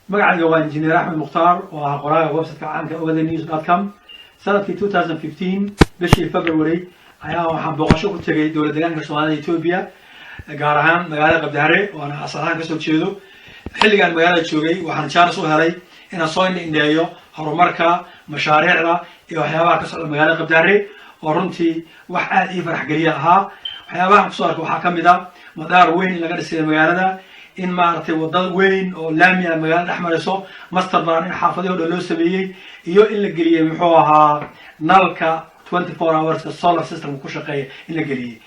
magacayga waa injineer axmed mukhtaar oo ah qoraaga website-ka caanka ogathenews.com. sanadkii 2015 bishii February ayaa waxaan booqasho ku tegay dowlad deegaanka Soomaalida Ethiopia, gaar ahaan magaalada Qabdahare oo aan asal ahaan kasoo jeedo. xilligan magaalada joogay waxaan chance u helay inaan soo indheeyo horumarka mashaariicda iyo waxyaabaha ka socda magaalada Qabdahare oo runtii wax aad ii farax geliya ahaa. waxyaabaha aan kusoo arkay waxaa ka mid ah madaar weyn in laga dhisay magaalada, in maaragtay wadada weyn oo laami ah magaalada dhex marayso, master plan in xaafadihii oo dhan loo sameeyey, iyo in la geliyey muxuu ahaa nalka 24 hours solar system ku shaqeeya in la geliyey.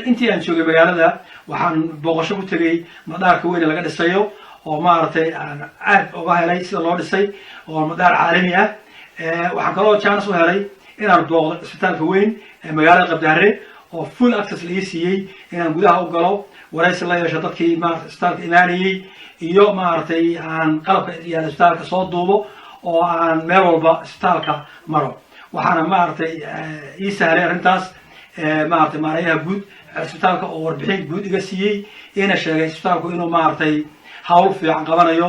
intii aan joogay magaalada waxaan booqasho ku tegay madaarka weyn ee laga dhisayo oo maaragtay aan aad uga helay sida loo dhisay oo madaar caalami ah. waxaan kaloo chance u helay inaan booqdo isbitaalka weyn ee magaalada Qabdahare oo full access la siiyey inaan gudaha u galo, waraysi la yeesho dadkii maaragtay isbitaalka imaanayay, iyo maaragtay aan qalabka iyo isbitaalka soo duubo oo aan meel walba isbitaalka maro. waxaana maaragtay ii sahlay arrintaas maaragtay maareeyaha guud isbitaalka oo warbixin guud iga siiyey, ina sheegay isbitaalku inuu maaragtay hawl fiican qabanayo,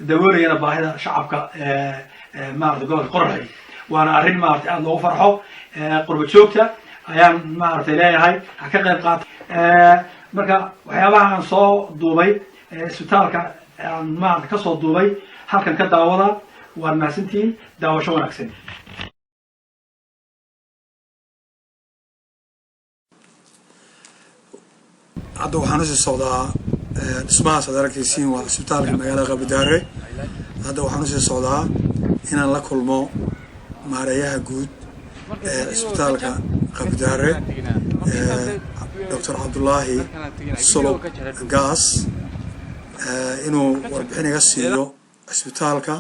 dabooleyana baahida shacabka maaragtay gobolka Qoraxay. waana arrin maaragtay aad loogu farxo. qurbo joogta ayaan maaragtay leeyahay ha ka qayb qaata. marka waxyaabaha aan soo duubay isbitaalka aan maaragtay ka soo duubay halkan ka daawada. waan mahadsantihiin, daawasho wanaagsan. hadda waxaan usii socdaa dhismahaas aad aragtaysiin waa isbitaalka magaalada Qabdahare. hadda waxaan usii socdaa inaan la kulmo maareeyaha guud ee isbitaalka Qabdahare, Dr. Abdullahi Sulub Gaas, inuu warbixin iga siiyo isbitaalka,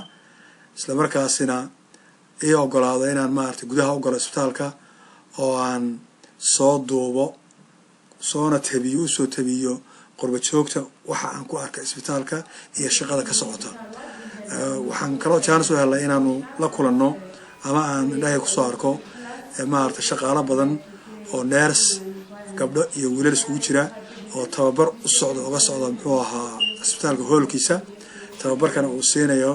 isla markaasina ii ogolaado inaan maaragtay gudaha u galo isbitaalka oo aan soo duubo soona tabiyo usoo tabiyo qurbo joogta waxa aan ku arkay isbitaalka iyo shaqada ka socota. waxaan kaloo chance u helay inaanu la kulanno ama aan indhahay kusoo arko maaragtay shaqaalo badan oo nurse gabdho iyo wiilal isugu jira oo tababar u socda uga socda muxuu ahaa isbitaalka hoolkiisa. tababarkana uu siinayo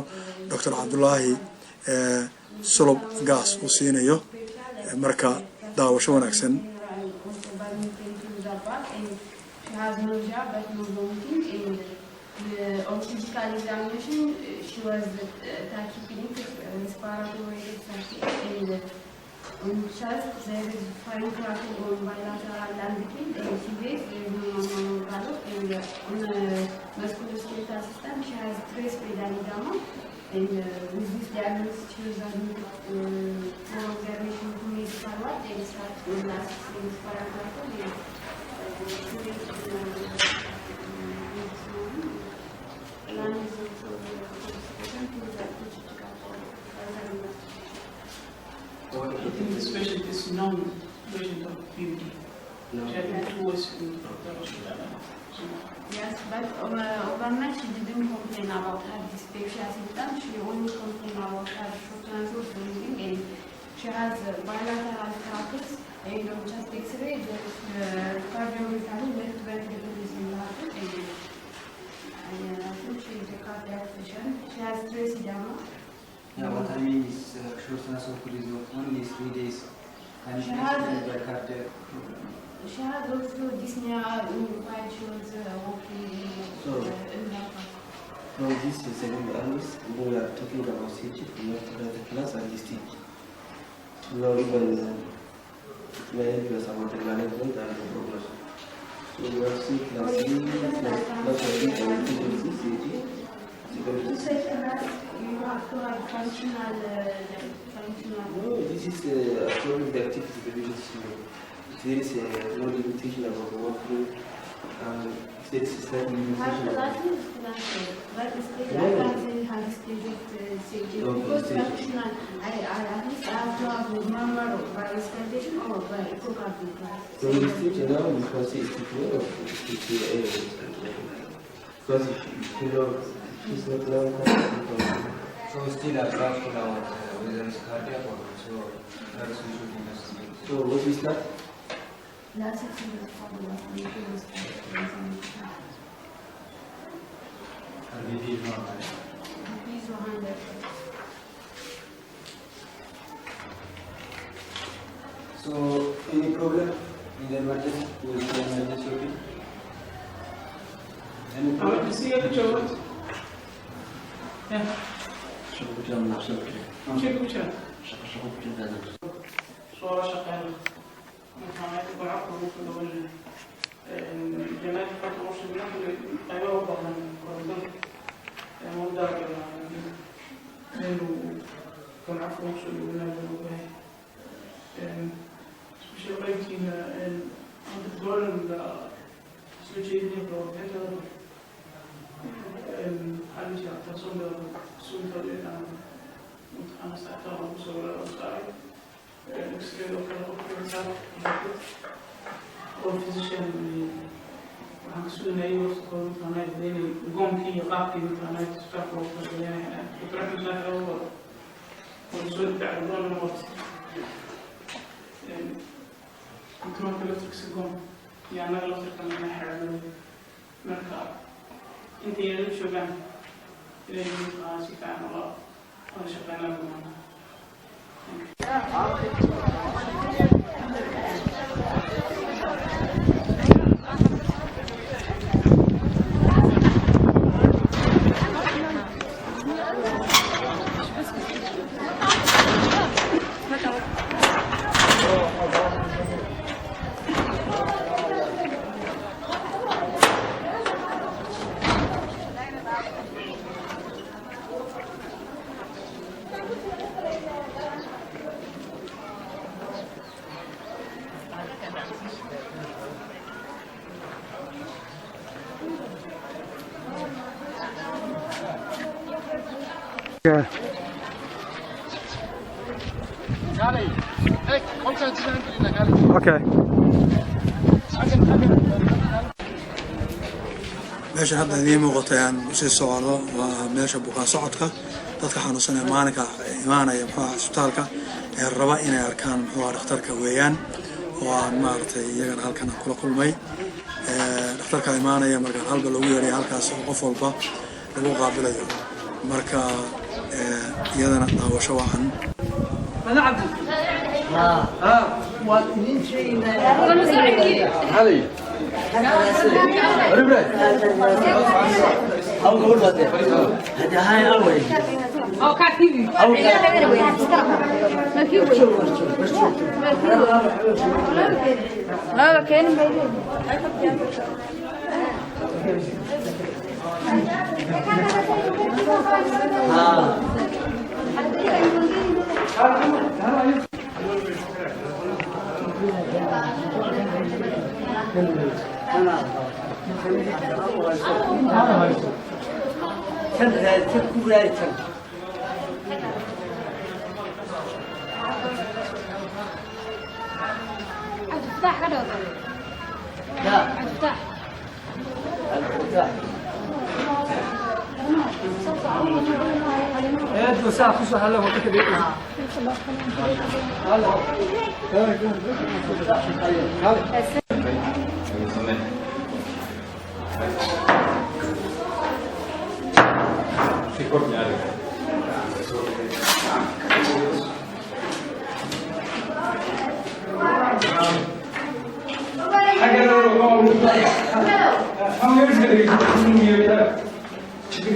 Dr. Abdullahi Sulub Gaas uu siinayo. marka daawasho wanaagsan. has no job but no vomiting, and on physical examination she was tachypneic, respiratory exercise, and on chest there is fine cracking on bilateral landing, and she there is no normal valve, and on musculoskeletal system she has trace pedal, and with this diagnosis she was admitted for observation to medical ward and start on last respiratory. I think this patient is non-patient of PUD. Yes, but overnight she didn't complain about her dyspepsia symptoms. She only complained about her shortness of breathing, and she has bilateral crackles. And on chest X-ray, there is cardiomegaly, left ventricle is enlarged, and I think she is a cardiac patient. She has trace edema. Yeah, what I mean is shortness of breath of only 3 days. And she has by cardiac problem. She has also dyspnea while she was walking in her car. No, this is second analysis. We are talking about CT, not the class and this thing. Not even many people about the management and the prognosis. So we have seen class B, class B, and CT. You said class, you have to have functional. No, this is according to the activity division. There is no limitation about the workload. There is a slight limitation. But still, I can't say how stage because functional, at least I have to have a number by station or by echocardiogram class. So this stage now we can say stage 1 or stage 2 because you know she's not now. So still a class for our whether it's cardiac or so that's usually necessary. So what is that? That's it. RBP is normal. These behind it. So, any problem in the emergency? Will be emergency okay? Any I problem? want to see a picture of it. Yeah, شغل بجام نفسه كده check the picture. شغل بجام نفسه صورة شغالة. مكانات يكون عقله ممكن وجه. جنات فترة وش بناخد أيوة وضع من كوردون. مودع إنه كان عقله وش بناخد وجه. سبيشال رايتين عند الدول السويتشين يبرو هذا حالي شيء تصل سلطة لنا أنا سأتابع بصورة أخرى نكسر الأخرى أو فيزيشن عكسوا نيو سكول ثاني ديني قوم كي يقاطي ثاني تستقبل يعني تروح لنا أول ونزول تعرضون الموت كنترول إلكتريكس قوم يعني إلكتريك من ناحية مركب أنت يجب شو كان إلى يوم سكان الله أنا شغال لكم Okay. meesha hadda idiin muuqatayaan usii socdo waa meesha bukaan socodka dadka xanuunsanaya maalinka imaanaya muxuu isbitaalka ee raba inay arkaan muxuu dhakhtarka weeyaan oo aan maaragtay iyagana halkan kula kulmay dhakhtarka imaanaya marka halba lagu yeeray halkaas qof walba lagu qaabilayo marka iyadana daawasho wacan علي هذا هاي أول أو كاتيبي أو لا كان افتح كده لا افتح ايه ساعة خصوصا هلا وقت كده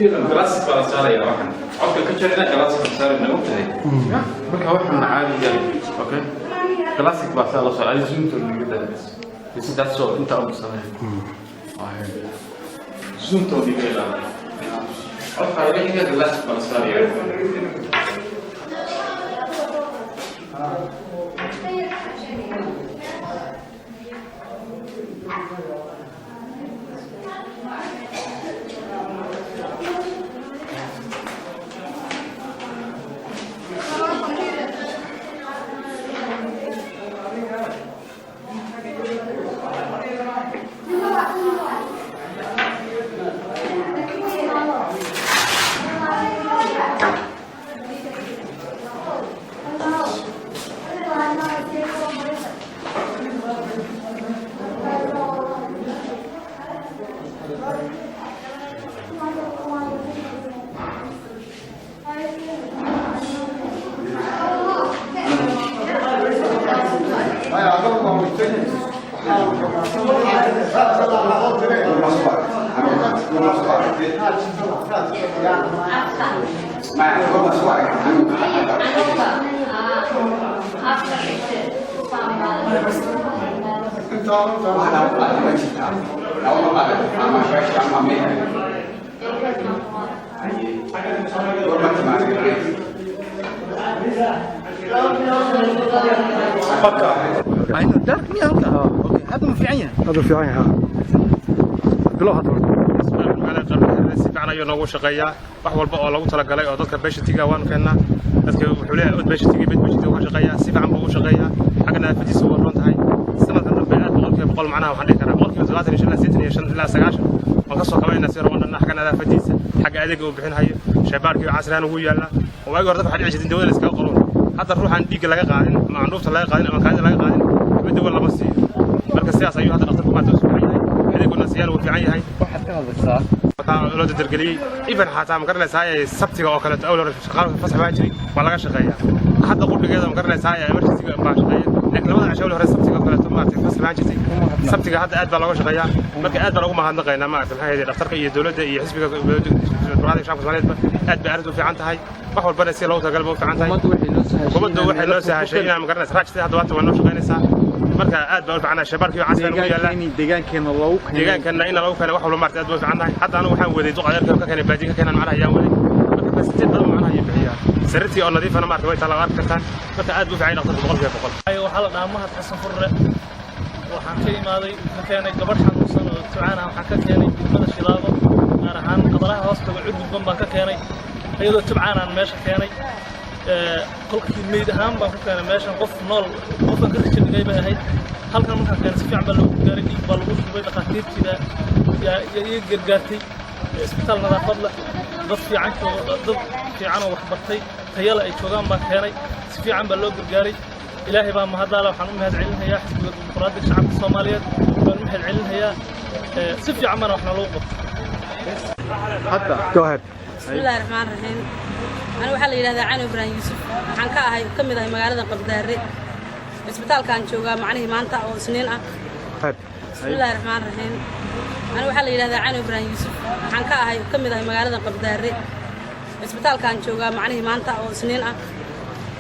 جلاسك بلا صار يا واحد عقل كتيرنا جلاسك صار إنه متهي بقى واحد من عادي جل أوكي جلاسك بلا صار عايز زوم تقول كده بس ده صوت أنت أبو سامي زوم تقول كده عقل عليه كده جلاسك بلا صار يا هذا في عينها بلوها ayuu noogu shaqeeyaa wax walba oo lagu tala galay oo dadka beeshatiga waan keenna dadka wuxuu leeyahay oo beeshatiga beeshatiga ka shaqeeyaa si fiican buu u shaqeeyaa xagna naftiisa waa roon tahay sanadkan dambe aad boqol macnaha waxaan dhihi karaa boqolkiiba 75 ilaa 90 waan ka soo qabayna si roon xagna nadaafadiisa xagga adeeg uu bixinayo shaybaarkii casraan ugu yaala oo ay horta waxa dhicay dawladda iska qoran hadda ruuxan dhiig laga qaadin ama candhuufta laga qaadin ama kaadi laga qaadin dawladda wala ma siiyo marka sidaas ayuu hadda dhaqtarku maanta u fiican yahay adeeguna siyaan uu fiican yahay waxaad ka hadlaysaa loo dargeliyay even xataa ma garanaysaa sabtiga oo kale awal shaqaalaha fasax baa jiray waa laga shaqeeyaa hadda qudhigeeda ma garanaysaa emergency baa shaqeeya laakiin labada casho hore sabtiga oo kale maartay fasax baa jirtay sabtiga hadda aad baa looga shaqeeyaa marka aad baa ugu mahadnaqaynaa maartay maxay ahayd dhaqtarka iyo dawladda iyo xisbiga dowladda shacabka Soomaaliyeed aad baa aad u fiican tahay wax walba si loo tagal buu fiican tahay xukuumaddu waxay noo sahashay inaan ma garanaysaa raajista hadda waata waa noo shaqeynaysaa marka aad baa u fiicnaa shabaarkii casaan ugu yaala deegaankeena lagu deegaankeena in lagu kale wax walba maartay aad baa u fiicanahay hadda anigu waxaan waday duq adeerka ka keenay baadiga ka keenan macnaha ayaan waday marka bas jid badan macnaha ay bixiyaa sariirtii oo nadiifana maartay way taala arki kartaan marka aad buu fiicay dhaqtarka boqol waxaa la dhahaa mahad xasan furre waxaan ka imaaday ka keenay gabadh xanuunsan oo tucaana waxaan ka keenay degmada Shilaabo gaar ahaan qadaraha hoostaga cudurban baan ka keenay iyadoo tucaanaan meesha keenay kolkii meyd ahaan baan ku keenay meeshan qof nool qofka ka rajadiyay bay ahayd halkan markaan keenay si fiican baa loogu gaaray dhiig baa lagu shubay dhaqaatiirtida yaa gargaartay isbitaal nadaafad leh dad fiican oo wax bartay tayala ay joogaan baan keenay si fiican baa loo gargaaray ilaahay baa mahadala waxaan u mahad celinayaa xisbiga dimuqraadiga shacabka Soomaaliyeed waan u mahad celinayaa si fiican baan wax naloo qabto hadda go ahead bismillaahir rahmaanir rahiim أنا waxaa la yiraahdaa Caan Ibrahim Yusuf waxaan ka ahay kamid ah magaalada Qabdaare isbitaalkan jooga macnaheedu maanta oo Isniin ah bismillaahir rahmaanir rahiim أنا waxaa la yiraahdaa Caan Ibrahim Yusuf waxaan ka ahay kamid ah magaalada Qabdaare isbitaalkan jooga macnaheedu maanta oo Isniin ah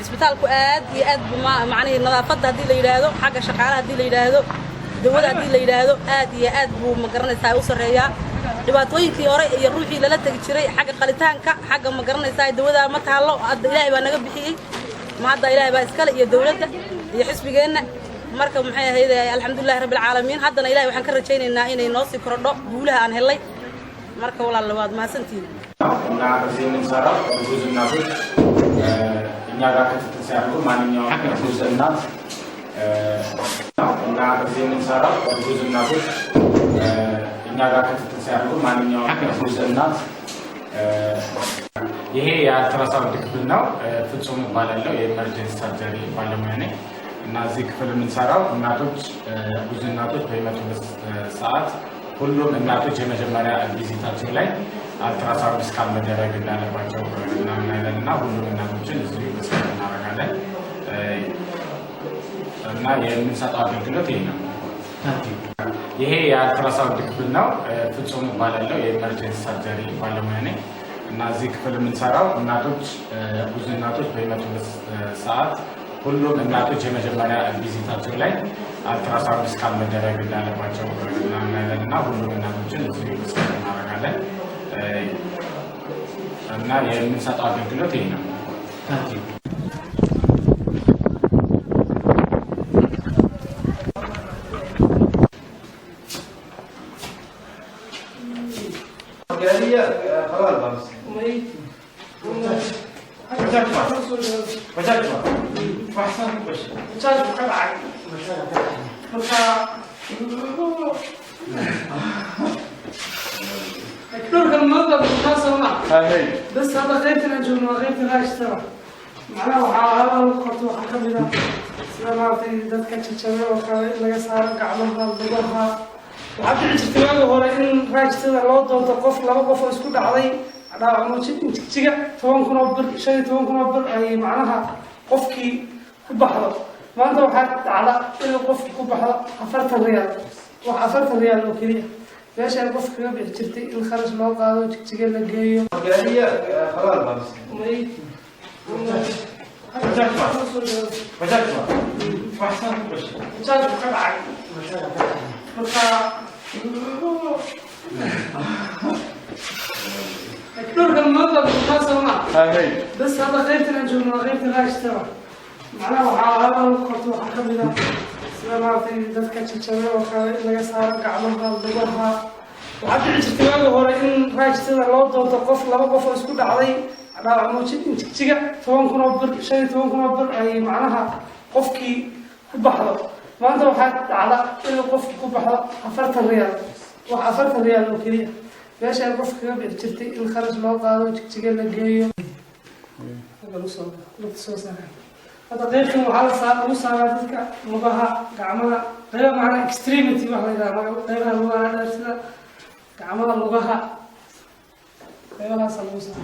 isbitaalku aad iyo aad macnaheedu nadaafadda hadii la yiraahdo xagga shaqaalaha hadii la yiraahdo dawada hadii la yiraahdo aad iyo aad buu ma garanaysaa u sareeyaa dhibaatooyinkii hore iyo ruuxii lala tagi jiray xagga qalitaanka xagga ma garanaysaa dawada ma taalo ilaahay baa naga bixiyay ma hadda ilaahay baa iskale iyo dawladda iyo xisbigeena marka maxay ahayd alxamdulillah rabbil caalamiin haddana ilaahay waxaan ka rajaynaynaa inay noo sii kordho guulaha aan helay marka walaal waad mahadsantihiin እኛ ጋር ክትትል ሲያደርጉ ማንኛውም እርጉዝ እናት እና እዚህ የምንሰራው እርጉዝ እናቶች እኛ ጋር ክትትል ሲያደርጉ ማንኛውም እርጉዝ እናት ይሄ የአልትራሳውንድ ክፍል ነው። ፍጹም እባላለሁ የኤመርጀንሲ ሰርጀሪ ባለሙያ ነኝ እና እዚህ ክፍል የምንሰራው እናቶች እርጉዝ እናቶች በሚመጡበት ሰዓት ሁሉም እናቶች የመጀመሪያ ቪዚታቸው ላይ አልትራሳውንድ ስካን መደረግ እንዳለባቸው እናምናለን እና ሁሉም እናቶችን እዚሁ ስካን እናደርጋለን እና የምንሰጠው አገልግሎት ይሄ ነው። ይሄ የአልትራሳውንድ ክፍል ነው። ፍጹም እባላለሁ የኤመርጀንሲ ሰርጀሪ ባለሙያ ነኝ እና እዚህ ክፍል የምንሰራው እናቶች እርጉዝ እናቶች በሚመጡበት ሰዓት ሁሉም እናቶች የመጀመሪያ ቪዚታቸው ላይ አልትራሳውንድ ስካን መደረግ እንዳለባቸው እናምናለን እና ሁሉም እናቶችን እዚሁ ስካን እናደርጋለን እና የምንሰጠው አገልግሎት ይሄ ነው። دورك المنظر بالخاصة بس هذا غيرتنا جملة غيرتنا اشترى معناه هذا الخط وحكمنا سلاماتي ذاتك تشتري وكذا إلا يسار قعدها ضدها وحتى اجتماعه هو إن راجتنا لو ضد قف لو قف اسكت علي أنا عمو تيجي توان كنا بر شيء توان كنا بر أي معناها قفكي بحر maanta waxaa dhacda inuu qofku ku baxo 40 riyaal wax 40 riyaal oo keliya meesha qofka kaga bixi jirtay in kharash loo qaado jigjiga la geeyo gaariya qalaal baa دول كان مطلب مخاصمة بس هذا غيرتنا نجوم غيرتنا لا يشتغل معناه وحاولنا نقطع وحكمنا سلام عليكم dadka jajabay oo kale laga saaro gacmaha lugaha waxa ijtimaad hore in raajtada loo doonto qof laba qof oo isku dhacday dhaawac muujin jigjiga 10,000 bir 15,000 bir ay macnaha qofkii ku baxdo maanta waxa dhacda inuu qofku ku baxo 40 riyaal wax 40 riyaal oo keliya meesha qofka kaga bixi jirtay in kharash loo qaado jigjiga la geeyo هذا غير كم وحال صار وصار ذلك مباها كعمله غير معنى extremity وحلا غير مباها درسنا كعمله مباها غير صار وصار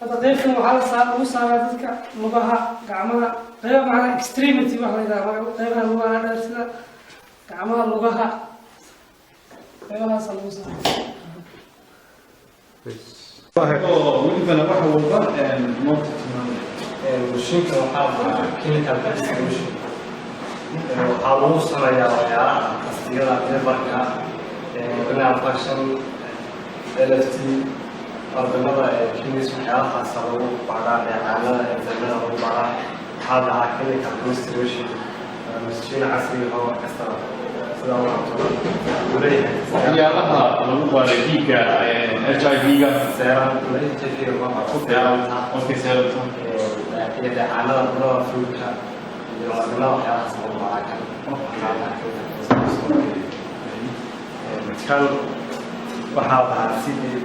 هذا غير كم وحال صار وصار ذلك مباها كعمله غير معنى extremity وحلا غير مباها درسنا كعمله مباها غير صار وصار ولدنا waxa walba mashiinka waxaa chemical distribution waxaa lagu sameeyaa waxyaalaha kastiyada lebarka binaal fashion LFT organada kimis waxyaalahaas lagu baaraa dheecaanada enzymaha lagu baaraa waxaa dhahaa chemical distribution mashiin casri ah oo kasta waxyaalaha lagu baaro dhiigga HIV-ga seeran qofkii seeranta iyo dheecaanada cunada fruudka iyo organada waxyaalahaas lagu baaraa kan waxaa bahaa sidii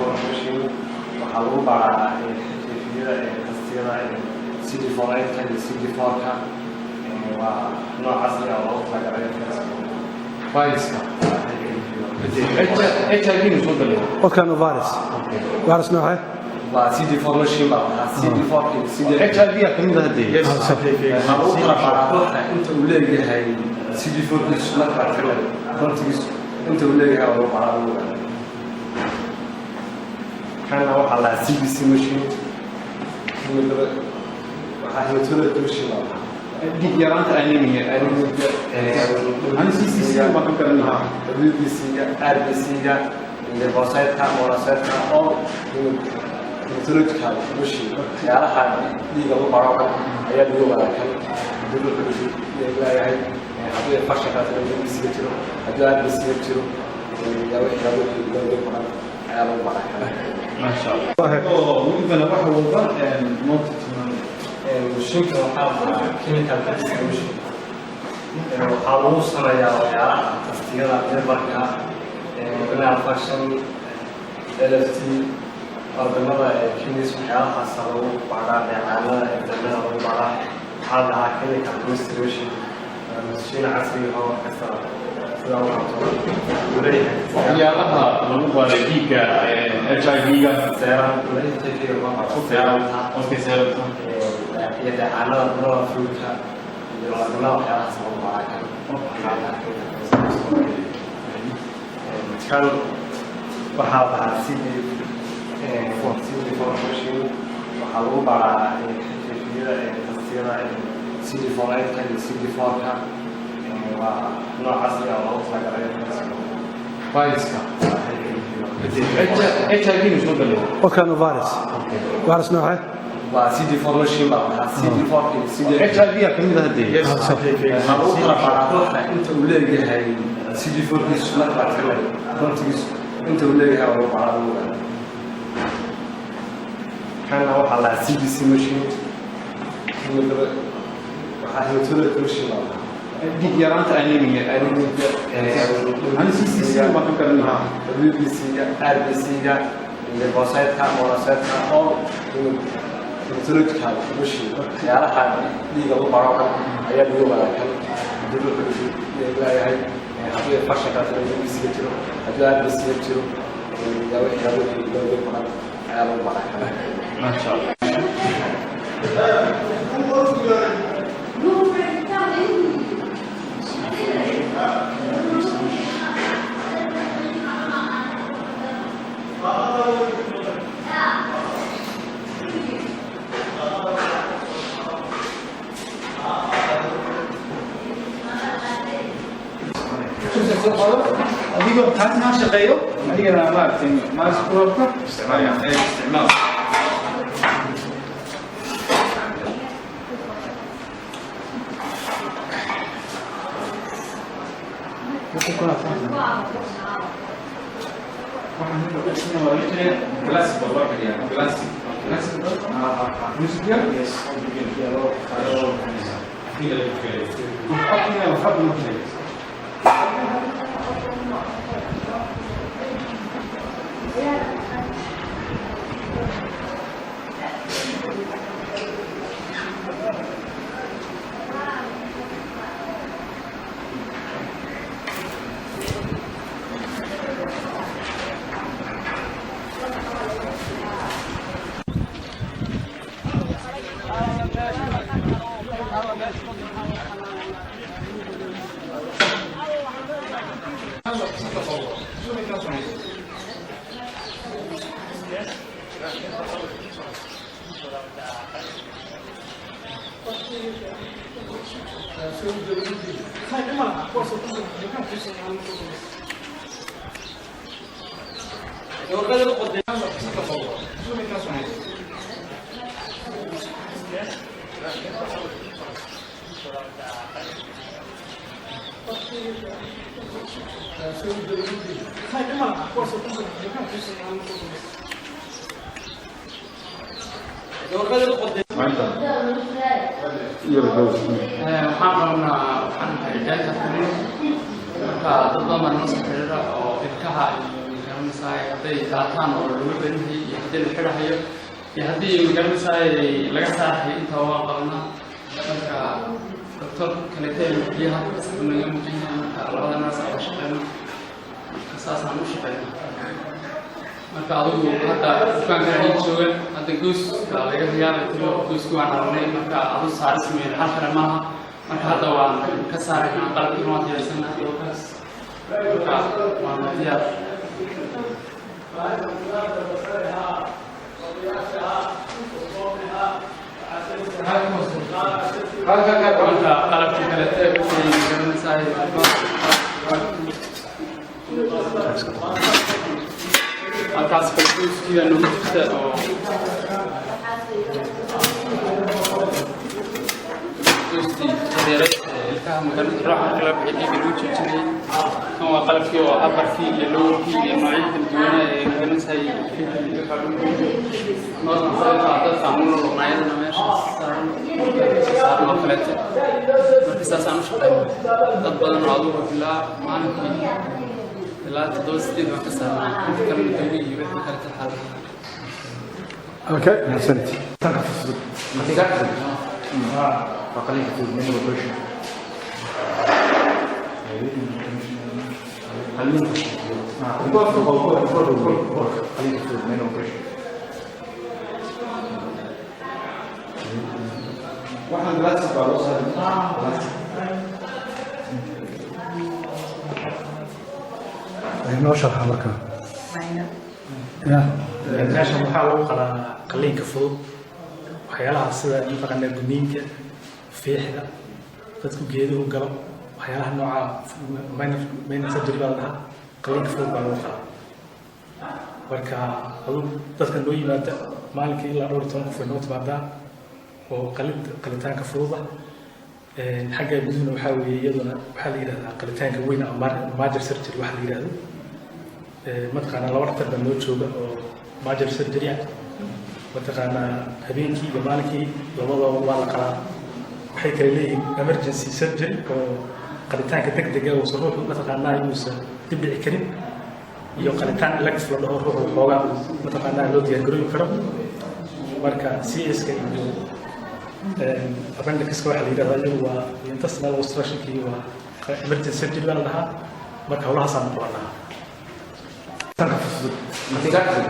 formation waxaa lagu baaraa kayfiyada kastiyada CD4-ka iyo CD4-ka waa nooc casri ah oo loogu talagalay فايروسka HIV soo galay وكان فيروس فيروس نوعه CD4 machine CD4 HIV kamid ah hadii inta uu leeyahay CD4 isla qarxay kontigiis inta uu leeyahay oo baaraa kana waxa la CBC machine waxa hematology machine dhiig yaraanta anemia CCC ma ka karanaha WBC RBC ga lymphocyte-ka monocyte-ka oo hematological machine yaalaha dhiiga lagu baro ayaa lagu wadaagay dawladdu leeyahay haddii fashion WBC jiro haddii RBC jiro ayaa lagu baraa ما شاء الله ولدنا waxa walba mashiinka waxaa chemical distribution waxaa lagu sameeyaa waxyaalaha kastiyada lebarka binaal fashion LFT organada kimis waxyaalahaas lagu baaraa dheecaanada enzymaha lagu baaraa waxaa dhahaa chemical distribution mashiin casri ah oo kasta waxyaalaha lagu baaro dhiigga HIV-ga seeran qofkii seeranta iyo dheecaanada cunada fruudka iyo organada waxyaalahaas lagu baaraa kan waxaa bahaa sidii formation waxaa lagu baaraa kayfiyada kastiyada CD4-ka iyo CD4-ka waa nooc casri ah oo loogu talagalay فايروسka HIV soo galay وكان فيروس فيروس نوعه CD4 machine CD4 HIV kamid ah hadii inta uu leeyahay CD4 isla qarxay kontigiis inta uu leeyahay oo baaraa kana waxa la CBC machine waxa hematology machine dhiig yaraanta anemia CCC ma ka karanaha WBC RBC ga lymphocyte-ka monocyte-ka oo hematological machine yaalaha dhiiga lagu baro ayaa lagu wadaagay dawladdu leeyahay haddii fashion WBC jiro haddii RBC jiro إذا وحنا لو بقى على الله ما شاء الله. أديكم كان ما شقيو أديكنا ما أبتين ما أسكوبك استعمال يعني استعمال. كلاسيك والله يعني كلاسيك. كلاسيك. يس. يهدي مجرد ساي لقصار هي أنت واقعنا مركا دكتور كنتين فيها من يوم جينا الله الناس على شقنا أساسا مش شقنا مركا أقول حتى كان كريم شغل هذا جوس كلا يجيان تلو جوس كمان على مركا أقول صار اسمه الحفرة معها مركا هذا وان كسرنا قلب كمان يرسلنا لوكاس مركا وان فيها قلبت ثلاثة في المساعد أتعرف الفلوس كذا إنه مفتاح فلوسي غيرت الفهم قلبت راح قلب عندي بلوجة كذي هو قلب فيه وعبر فيه اللون فيه نوعية الدنيا كانت هي في نظام صار تعمل رماية نماش صار ما فلت بس أنا مش قادر تبغى نعوضه في لا ما نبي لا تدوس دي ما تسمع كم تبي يبي حكرت الحالة اوكي احسنت ما تقدر فقليل في المنيو بريشن خلينا خلينا في المنيو بريشن واحنا دلوقتي خلاص نو شرح marka meeshan waxaa lagu qalaa qalliinka fudud waxyaalaha sida mataqaanaa gudniinka fiixda dadku geeduhu galo waxyaalaha nooca minor surgery baa la dhahaa qalliinka fudud baa lagu qalaa marka aduu dadka noo yimaada maalinkii ilaa dhowr 10 qof noo timaadaa oo qalitaanka fududa xagga guduhuna waxaa weeye iyaduna waxaa la yidhahdaa qalitaanka weyn ama major surgery waxaa la yidhahdo mataqaanaa laba dhaktar baa noo jooga oo major surgery ah mataqaanaa habeenkii iyo maalinkii labadaba waa la qalaa waxay kala leeyihiin emergency surgery oo qalitaanka degdega uusan ruuxu mataqaanaa inuusan dib dhici karin iyo qalitaan elective la dhaho ruuxu xoogaa mataqaanaa loo diyaargaroobi karo marka CS-ka iyo appendix-ka waxaa la yidhahdaa iyagu waa intestinal obstruction-kii waa emergency surgery baa la dhahaa marka howlahaasaan qabanaa Exactly.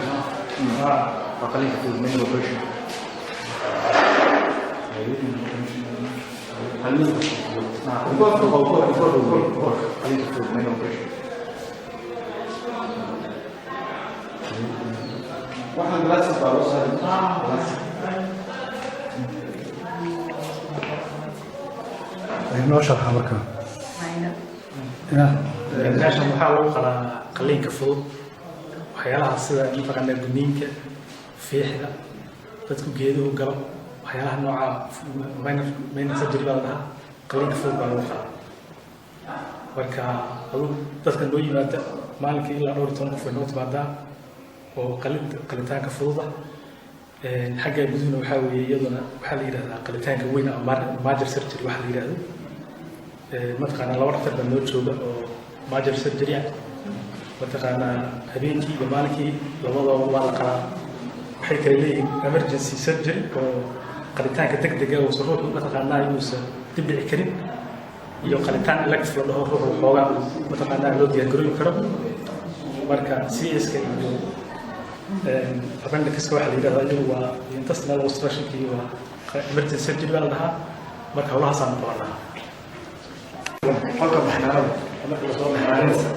فقليل في المين اوبريشن. واحنا دلوقتي noo sharxa marka meeshan waxaa lagu qalaa qalliinka fudud waxyaalaha sida mataqaanaa gudniinka fiixda dadku geeduhu galo waxyaalaha nooca minor surgery baa la dhahaa qalliinka fudud baa lagu qalaa marka aduu dadka noo yimaada maalinkii ilaa 12 qof way noo timaadaa oo qalitaanka fudud ah xagga guduhuna waxaa weeye iyaduna waxaa la yidhahdaa qalitaanka weyn ama major surgery waxaa la yidhahdo mataqaanaa laba dhaktar baa noo jooga oo major surgery ah mataqaanaa habeenkii iyo maalinkii labadooba waa la qalaa waxay kala leeyihiin emergency surgery oo qalitaanka degdega oo ruuxu mataqaanaa inuusan dib dhici karin iyo qalitaan elective la dhaho ruuxu xoogaa mataqaanaa loo diyaargaroobi karo marka CS-ka iyo appendix waxa la yiraahdaa iyagu waa intestinal obstruction iyo waa emergency surgery baa la dhahaa marka howlahaas aan qabanaa halka baxnaanada marka la soo baxnaanaysa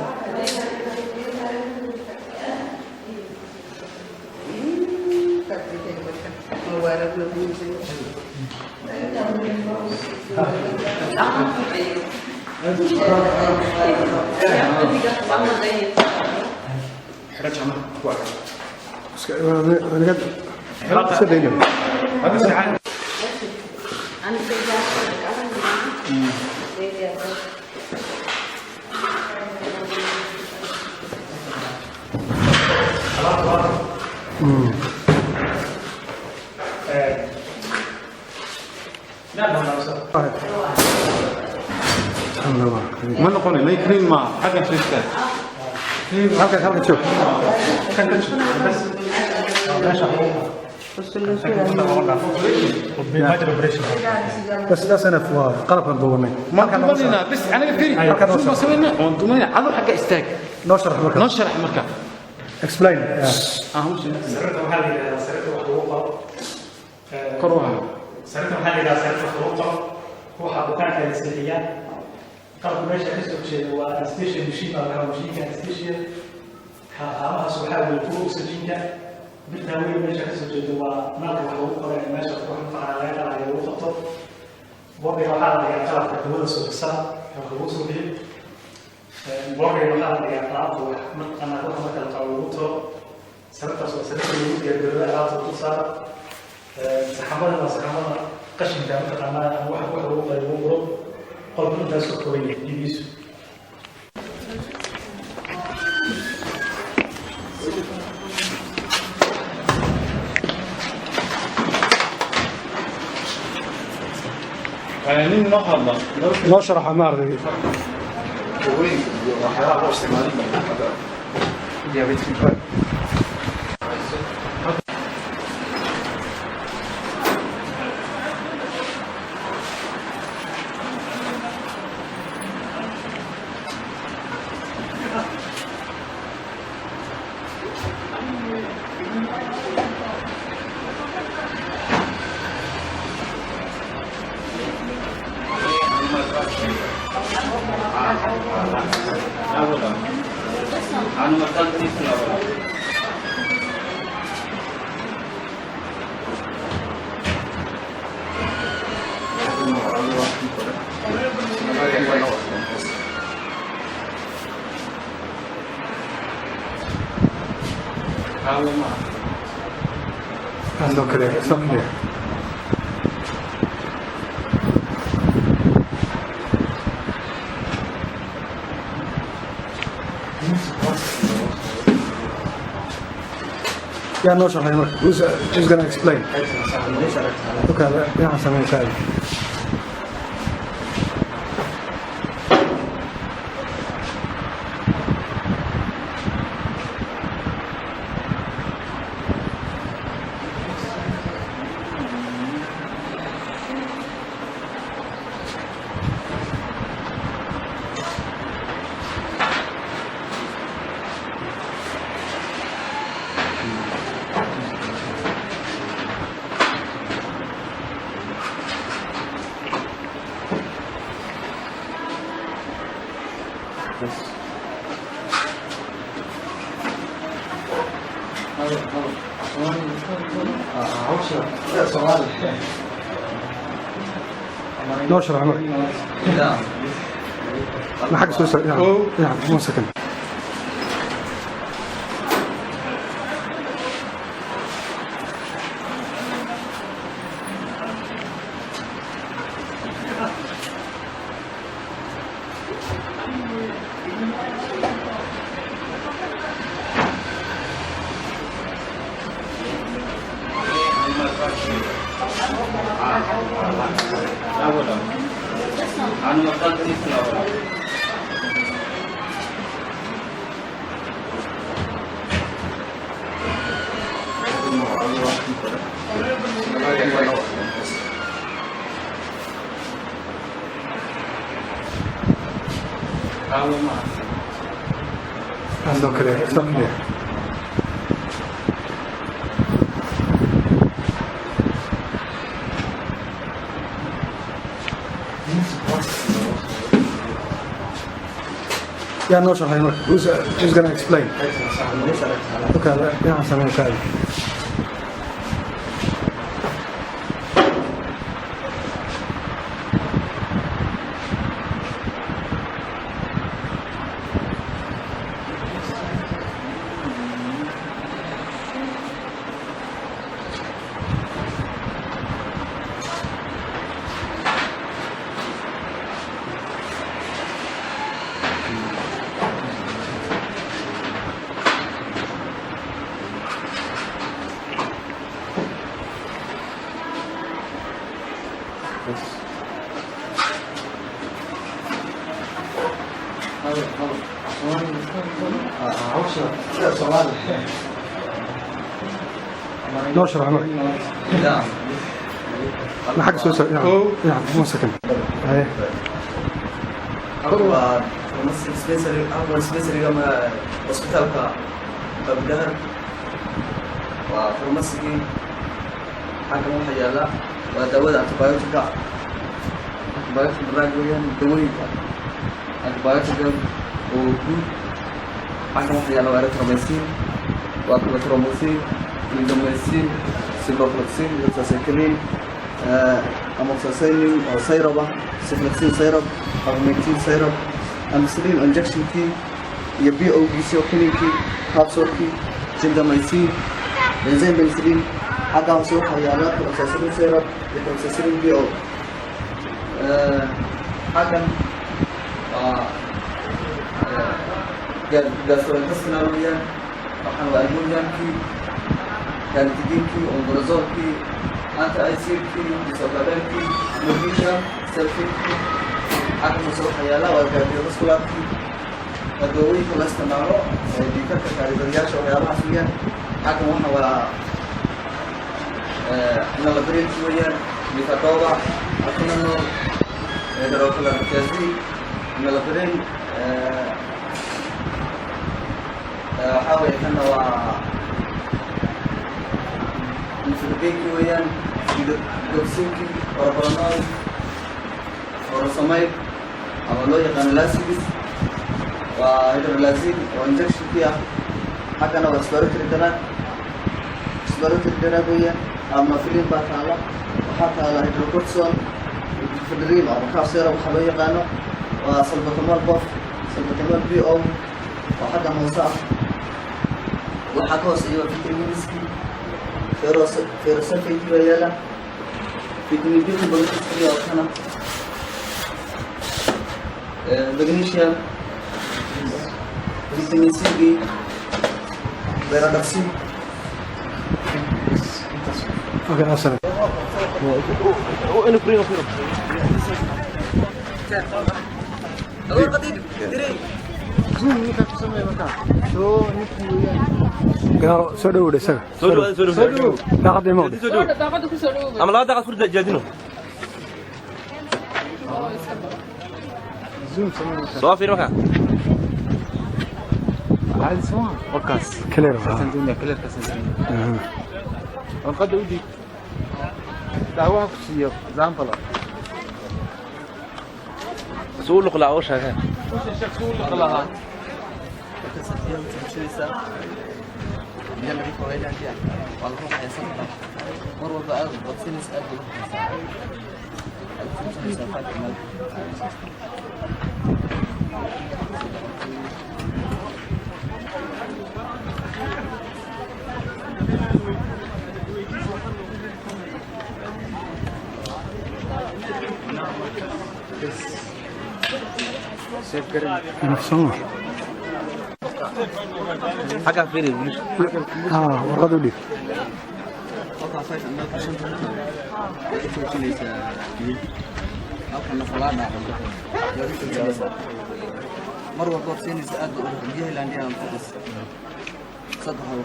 ما نقول لي كريم ما حاجه في الكتاب halka joog بس انا في قلب ضومي ما كنا بس انا فيري شو سوينا وانتم عضو حق استاك نشرح مركب explain اهم شيء سرته محلي سرته حقوقه كروها سرته محلي سرته حقوقه هو حقوقك الاساسيه قبل ما يشتغل شيء هو انستيشن مشي مع مشي انستيشن هذا سبحان الله اكسجين بالتهويه ما يشتغل شيء هو ناقل حقوقه ما يشتغل على على الوقت بوري وحال يا طرف الدول السوسه الخبوص به بوري وحال يا طرف انا اروح مثلا قوته سرت سرت يقدر على التصار سحبنا قشن ده مثلا واحد هو قلت له سكرية يبيسو يعني نحضر نشرح معرض وين وحياه استعماليه يا بيت anu makan di Sulawesi. No creo, no creo. Yeah, no, sure. Who's going to explain? Okay, yeah, something to say. نور شرح عمر ما حق سوسة يعني مو سكن عنده كده استقبل Yeah, no, sir. Who's going to explain? Okay, yeah, someone said. نور شرح عمر ما حق سوسة يعني مو سكن هاي هو سبيسري يوم هوسبيتالك بالدهر وفارماسيكي حاجة مو حيالا ودواء أنتيبيوتيكا براج ويان دوي أنتيبيوتيكا وكود حاجة مو حيالا وإريثروميسين وكلوتروموسين كليندوميسين سيبروفلوكسين لوكساسيكلين أموكساسيلين أو سيرابا سيفلوكسين سيراب أرميكتين سيراب أمسلين إنجكشن كي يبي أو بيسيو كلين كي هابسور كي جلداميسين بنزين بنسلين حاجة وسوق حيالات أموكساسيلين سيراب أموكساسيلين بي أو حاجة جاستروانتستينالويا أو ألمونيا كي كانتيدين كي أمبرازول كي أنت أيسير كي ديسوكابين كي مورفيشا سيلفين كي حاجة مسوق حيالا والكارديوفاسكولار كي الدوي كولاستمارو ديكا كاريبرياش وحيالا عسويا حاجة موحة ولا نلبرين شوية ميتاتوبا أكينانو دروكولا كازي نلبرين حاول يتنوى نفرقيكي ويان دوكسينكي وربراناي ورسومايك عملوا يقان لاسيبس وهيدرولازين وانجكشن فيها حكا نوى اسباروتري دراج ويان امنافيلين باتالا وحكا على هيدروكورتسون فدرين ومكاف سيرا وحلو يقانو وسلبتمال بوف سلبتمال بي او وحكا موساق وحكا وسيوا فيتامينسكي فيروسين في ويالا فيتامين بي بلوكس كليا وكنا مغنيسيوم فيتامين سي بي فيرادكسين اوكي أصلاً وأنا فريق أول قديم دري زوم نكاح تسمى مكان شو نكوي قال سودو ده سنة سودو داقد الموضوع أما لا داقد فرد جادينه زوم سمي صافي مكان عادي سوا وكاس كلير كاسنزونيا كلير كاسنزونيا وقد ودي دعوة كسية زامبلا سؤال قلا وش هذا وش الشخص قلا هات يلا بيكو هيدا والروح يا سيدنا مرة بقى بتصير نسأل مسافات نفسه حاجة فيري مش ورقة دي أوكا صحيح أنا كشنت شو ليس أو كنا فلان مرة قرصين يسأل جيه اللي عندي أنا مخلص صدقوا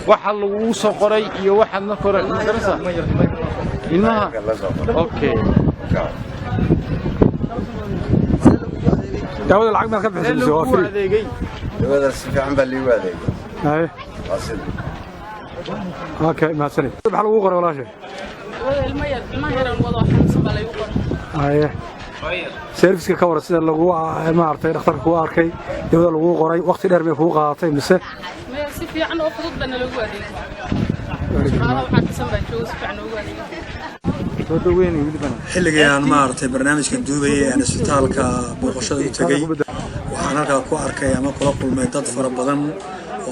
waxa lagu soo qoray iyo waxa na qoray madarasa ilmaha okay dawada lacag ma ka bixisay waa free dawada si fiican baa liigu adeegay haye waasid okay ma sani waxa lagu qoray walaashay ilma yar wada xanuunsan baa lagu qoray haye serviceka ka war sida lagu maartay dhakhtarka ku arkay dawada lagu qoray waqti dheer bay ku qaadatay mise si fiican oo fudud bana lagu adeegay waxa ka sanbaa joog si fiican ugu adeegay xilligii aan maartay barnaamijka duubay ee isbitaalka booqashada u tagay waxaan halkaa ku arkay ama kula kulmay dad fara badan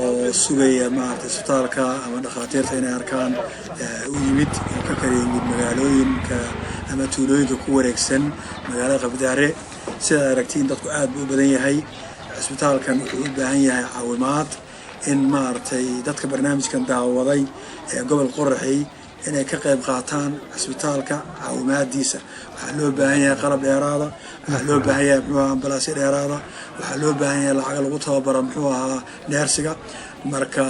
oo sugaya maartay isbitaalka ama dhakhaatiirta inay arkaan u yimid oo ka kala yimid magaalooyinka ama tuulooyinka ku wareegsan magaalada Qabdaare sida aragtiin dadku aad u badan yahay isbitaalkan wuxuu u baahan yahay caawimaad in maartay dadka barnaamijkan daawaday ee gobol Qorraxay inay ka qayb qaataan isbitaalka caawimaadiisa waxa loo baahan yahay qalab dheeraada waxa loo baahan yahay ambalaas dheeraada waxa loo baahan yahay lacag lagu tababaro muxuu ahaa neersiga marka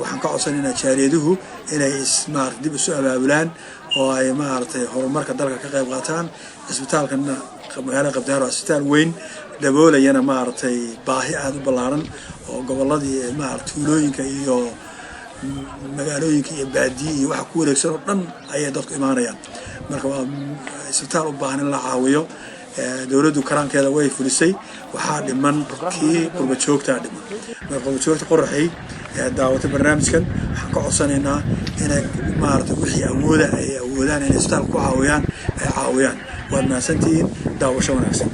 waxaan ka codsanaynaa jaariyaduhu inay ismaartay dib u soo abaabulaan oo ay maartay horumarka dalka ka qayb qaataan isbitaalkana magaalada Qabdaare waa isbitaal weyn daboolayana maartay baahi aad u ballaaran oo goboladii maartay tuulooyinka iyo magaalooyinka iyo baadiye iyo waxa ku wareegsan oo dhan ayay dadku imaanayaan marka waa isbitaal u baahan in la caawiyo dawladdu karaankeeda way fulisay waxaa dhiman kii qurba joogta dhiman marka qurba joogta Qorraxay daawada barnaamijkan waxaan ka codsanaynaa inay maartay wixii awoodaan inay isbitaalka ku caawiyaan ay caawiyaan waad mahadsantihiin daawasho wanaagsan